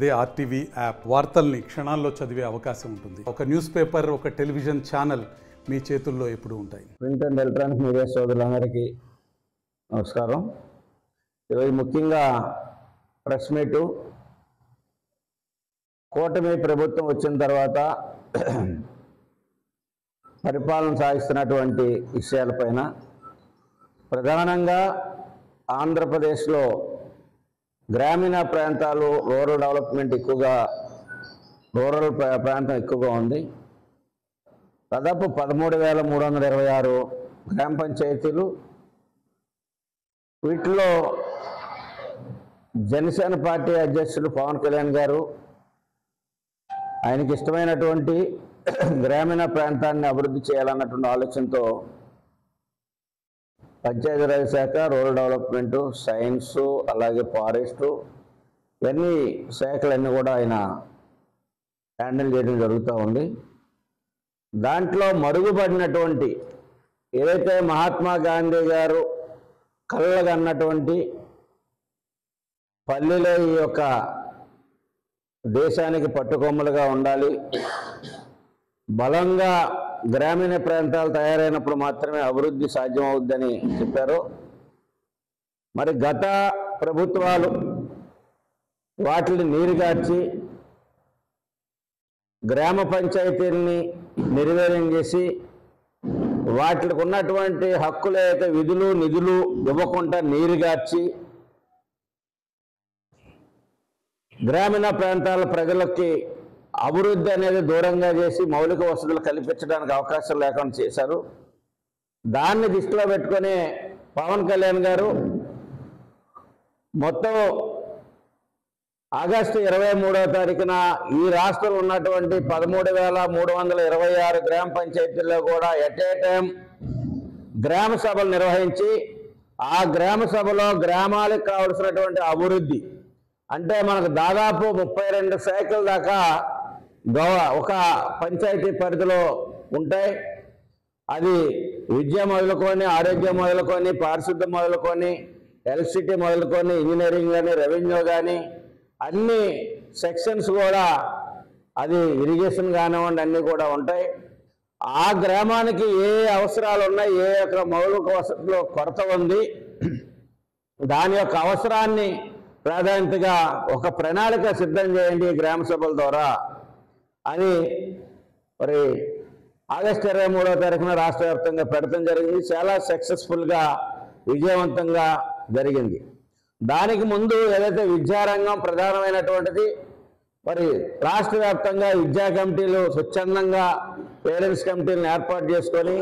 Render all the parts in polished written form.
అదే RTV app వార్తల్ని క్షణాల్లో చదివే అవకాశం ఉంటుంది. ఒక న్యూస్ పేపర్, ఒక టెలివిజన్ ఛానల్ మీ చేతుల్లో ఎప్పుడూ ఉంటాయి. ప్రింట్ అండ్ ఎలక్ట్రానిక్ మీడియా సోదరులందరికీ నమస్కారం. ఈరోజు ముఖ్యంగా ప్రెస్ మీటు, కూటమి ప్రభుత్వం వచ్చిన తర్వాత పరిపాలన సాగిస్తున్నటువంటి విషయాలపైన, ప్రధానంగా ఆంధ్రప్రదేశ్లో గ్రామీణ ప్రాంతాలు, రూరల్ డెవలప్మెంట్ ఎక్కువగా, రూరల్ ప్రాంతం ఎక్కువగా ఉంది. దాదాపు 13,326 గ్రామ పంచాయతీలు. వీటిలో జనసేన పార్టీ అధ్యక్షులు పవన్ కళ్యాణ్ గారు ఆయనకి ఇష్టమైనటువంటి గ్రామీణ ప్రాంతాన్ని అభివృద్ధి చేయాలన్నటువంటి ఆలోచనతో పంచాయతీరాజ్ శాఖ, రూరల్ డెవలప్మెంటు, సైన్సు, అలాగే ఫారెస్టు, ఇవన్నీ శాఖలన్నీ కూడా ఆయన హ్యాండిల్ చేయడం జరుగుతూ ఉంది. దాంట్లో మరుగుపడినటువంటి ఏదైతే మహాత్మా గాంధీ గారు కళ్ళగన్నటువంటి పల్లెలే ఈ యొక్క దేశానికి పట్టుకొమ్మలుగా ఉండాలి, బలంగా గ్రామీణ ప్రాంతాలు తయారైనప్పుడు మాత్రమే అభివృద్ధి సాధ్యమవుద్దని చెప్పారు. మరి గత ప్రభుత్వాలు వాటిని నీరుగార్చి గ్రామ పంచాయతీలని నిర్వీర్యం చేసి వాటికి ఉన్నటువంటి హక్కులు అయితే విధులు నిధులు ఇవ్వకుండా నీరుగార్చి గ్రామీణ ప్రాంతాల ప్రజలకి అభివృద్ధి అనేది దూరంగా చేసి మౌలిక వసతులు కల్పించడానికి అవకాశం లేకుండా చేశారు. దాన్ని దృష్టిలో పెట్టుకొని పవన్ కళ్యాణ్ గారు మొత్తం ఆగస్టు 23వ తారీఖున ఈ రాష్ట్రంలో ఉన్నటువంటి 13,326 గ్రామ పంచాయతీల్లో కూడా ఎట్ ఏ టైం గ్రామ సభలు నిర్వహించి, ఆ గ్రామ సభలో గ్రామాలకు కావలసినటువంటి అభివృద్ధి అంటే మనకు దాదాపు 32 శాఖల దాకా ఒక పంచాయతీ పరిధిలో ఉంటాయి. అది విద్య మొదలుకొని, ఆరోగ్యం మొదలుకొని, పారిశుద్ధ్యం మొదలుకొని, ఎలక్ట్రిసిటీ మొదలుకొని, ఇంజనీరింగ్ కానీ, రెవెన్యూ కానీ అన్ని సెక్షన్స్ కూడా, అది ఇరిగేషన్ కానివ్వండి, అన్నీ కూడా ఉంటాయి. ఆ గ్రామానికి ఏ అవసరాలు ఉన్నాయి, ఏ యొక్క మౌలిక వసతులు కొరత ఉంది, దాని యొక్క అవసరాన్ని ప్రాధాన్యతగా ఒక ప్రణాళిక సిద్ధం చేయండి గ్రామ సభల ద్వారా అని మరి ఆగస్టు 23వ తారీఖున రాష్ట్ర వ్యాప్తంగా పెడతాం జరిగింది. చాలా సక్సెస్ఫుల్గా, విజయవంతంగా జరిగింది. దానికి ముందు ఏదైతే విద్యారంగం ప్రధానమైనటువంటిది, మరి రాష్ట్ర వ్యాప్తంగా విద్యా కమిటీలు స్వచ్ఛందంగా పేరెంట్స్ కమిటీలను ఏర్పాటు చేసుకొని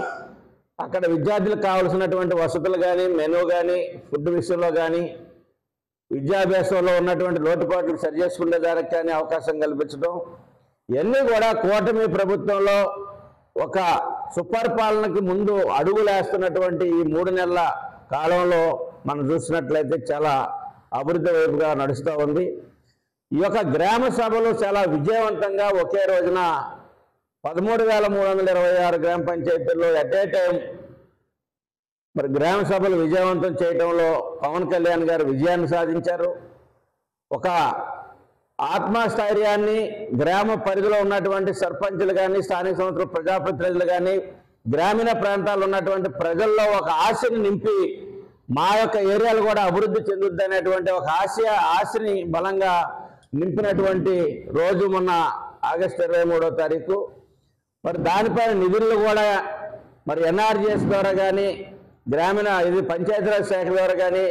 అక్కడ విద్యార్థులకు కావాల్సినటువంటి వసతులు కానీ, మెనూ కానీ, ఫుడ్ విషయంలో కానీ, విద్యాభ్యాసంలో ఉన్నటువంటి లోటుపాట్లు సరిచేసుకునే దానికి కానీ అవకాశం కల్పించడం, ఇవన్నీ కూడా కూటమి ప్రభుత్వంలో ఒక సుపరిపాలనకి ముందు అడుగులేస్తున్నటువంటి ఈ 3 నెలల కాలంలో మనం చూసినట్లయితే చాలా అభివృద్ధి వైపుగా నడుస్తూ ఉంది. ఈ యొక్క గ్రామ సభలు చాలా విజయవంతంగా ఒకే రోజున 13,326 గ్రామ పంచాయతీల్లో ఎట్ ఏ టైం మరి గ్రామ సభలు విజయవంతం చేయడంలో పవన్ కళ్యాణ్ గారు విజయాన్ని సాధించారు. ఒక ఆత్మస్థైర్యాన్ని గ్రామ పరిధిలో ఉన్నటువంటి సర్పంచులు కానీ, స్థానిక సంస్థల ప్రజాప్రతినిధులు కానీ, గ్రామీణ ప్రాంతాల్లో ఉన్నటువంటి ప్రజల్లో ఒక ఆశని నింపి, మా యొక్క ఏరియాలు కూడా అభివృద్ధి చెందుద్ది అనేటువంటి ఒక ఆశని బలంగా నింపినటువంటి రోజు మొన్న ఆగస్టు 23వ తారీఖు. మరి దానిపైన నిధులు కూడా మరి ఎన్ఆర్జీఎస్ ద్వారా కానీ, గ్రామీణ ఇది పంచాయతీరాజ్ శాఖ ద్వారా కానీ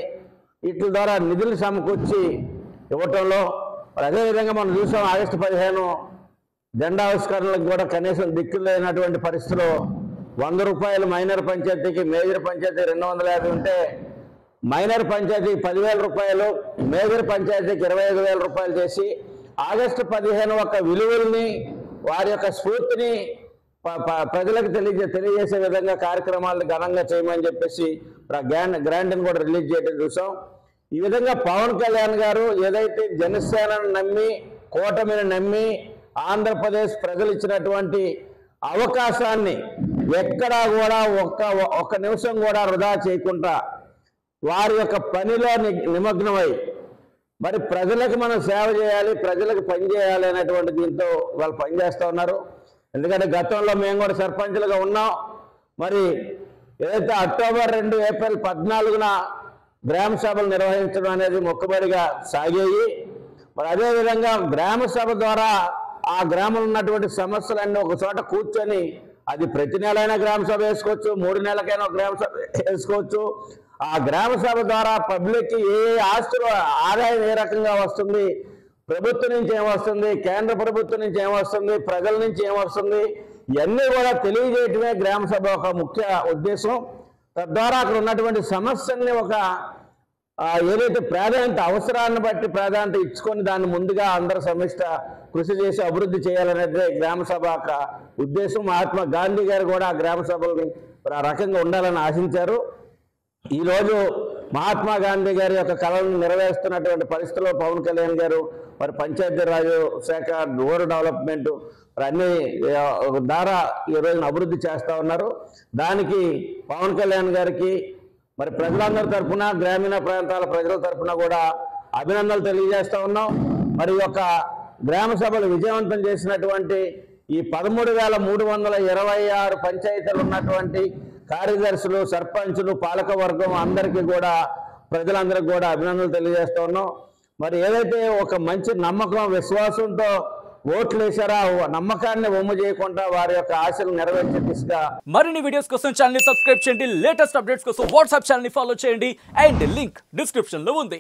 వీటి ద్వారా నిధులు సమకూర్చి ఇవ్వటంలో, అదేవిధంగా మనం చూసాం ఆగస్టు 15 జెండా ఆవిష్కరణలకు కూడా కనీసం దిక్కులేనటువంటి పరిస్థితిలో 100 రూపాయలు మైనర్ పంచాయతీకి, మేజర్ పంచాయతీ 250 ఉంటే మైనర్ పంచాయతీకి 10,000 రూపాయలు, మేజర్ పంచాయతీకి 25,000 రూపాయలు చేసి ఆగస్టు 15 ఒక విలువల్ని, వారి యొక్క స్ఫూర్తిని ప్రజలకు తెలియజేసే విధంగా కార్యక్రమాలను ఘనంగా చేయమని చెప్పేసి గ్రాంట్ని కూడా రిలీజ్ చేయడం చూసాం. ఈ విధంగా పవన్ కళ్యాణ్ గారు ఏదైతే జనసేనను నమ్మి, కూటమిని నమ్మి ఆంధ్రప్రదేశ్ ప్రజలు ఇచ్చినటువంటి అవకాశాన్ని ఎక్కడా కూడా ఒక్క నిమిషం కూడా వృధా చేయకుండా వారి యొక్క పనిలో నిమగ్నమై మరి ప్రజలకు మనం సేవ చేయాలి, ప్రజలకు పని చేయాలి అనేటువంటి దీంతో వాళ్ళు పనిచేస్తూ ఉన్నారు. ఎందుకంటే గతంలో మేము కూడా సర్పంచులుగా ఉన్నాం. మరి ఏదైతే అక్టోబర్ 2, ఏప్రిల్ 14న గ్రామ సభలు నిర్వహించడం అనేది మొక్కుబడిగా సాగాయి. మరి అదేవిధంగా గ్రామ సభ ద్వారా ఆ గ్రామంలో ఉన్నటువంటి సమస్యలన్నీ ఒక చోట కూర్చొని, అది ప్రతి నెలైనా గ్రామ సభ వేసుకోవచ్చు, 3 నెలలకైనా ఒక గ్రామ సభ వేసుకోవచ్చు. ఆ గ్రామ సభ ద్వారా పబ్లిక్కి ఏ ఆస్తులు ఆదాయం ఏ రకంగా వస్తుంది, ప్రభుత్వం నుంచి ఏమొస్తుంది, కేంద్ర ప్రభుత్వం నుంచి ఏమొస్తుంది, ప్రజల నుంచి ఏమొస్తుంది, ఇవన్నీ కూడా తెలియజేయటమే గ్రామ సభ ఒక ముఖ్య ఉద్దేశం. తద్వారా అక్కడ ఉన్నటువంటి సమస్యల్ని ఒక ఏదైతే ప్రాధాన్యత, అవసరాన్ని బట్టి ప్రాధాన్యత ఇచ్చుకొని దాన్ని ముందుగా అందరూ సమిష్ట కృషి చేసి అభివృద్ధి చేయాలనేది గ్రామ సభ యొక్క ఉద్దేశం. మహాత్మా గాంధీ గారు కూడా ఆ గ్రామ సభల్ని ఆ రకంగా ఉండాలని ఆశించారు. ఈరోజు మహాత్మా గాంధీ గారి యొక్క కళలను నెరవేరుస్తున్నటువంటి పరిస్థితుల్లో పవన్ కళ్యాణ్ గారు మరి పంచాయతీరాజ్ శాఖ, రూరల్ డెవలప్మెంట్ మరి అన్ని ద్వారా ఈ రోజున అభివృద్ధి చేస్తూ ఉన్నారు. దానికి పవన్ కళ్యాణ్ గారికి మరి ప్రజలందరి తరఫున, గ్రామీణ ప్రాంతాల ప్రజల తరఫున కూడా అభినందనలు తెలియజేస్తూ ఉన్నాం. మరి యొక్క గ్రామ సభలు విజయవంతం చేసినటువంటి ఈ 13,326 పంచాయతీలు ఉన్నటువంటి కార్యదర్శులు, సర్పంచులు, పాలకవర్గం అందరికీ కూడా, ప్రజలందరికీ కూడా అభినందనలు తెలియజేస్తూ ఉన్నాం. మరి ఏదైతే ఒక మంచి నమ్మకం, విశ్వాసంతో ఓట్లు వేశారో ఆ నమ్మకాన్ని వమ్ము చేయకుండా వారి యొక్క ఆశలు నెరవేర్చే దిశగా మరిన్ని వీడియోస్ కోసం ఛానల్ ని సబ్స్క్రైబ్ చేయండి. లేటెస్ట్ అప్డేట్స్ కోసం వాట్సాప్ ఛానల్ ని ఫాలో చేయండి. అండ్ లింక్ డిస్క్రిప్షన్ లో ఉంది.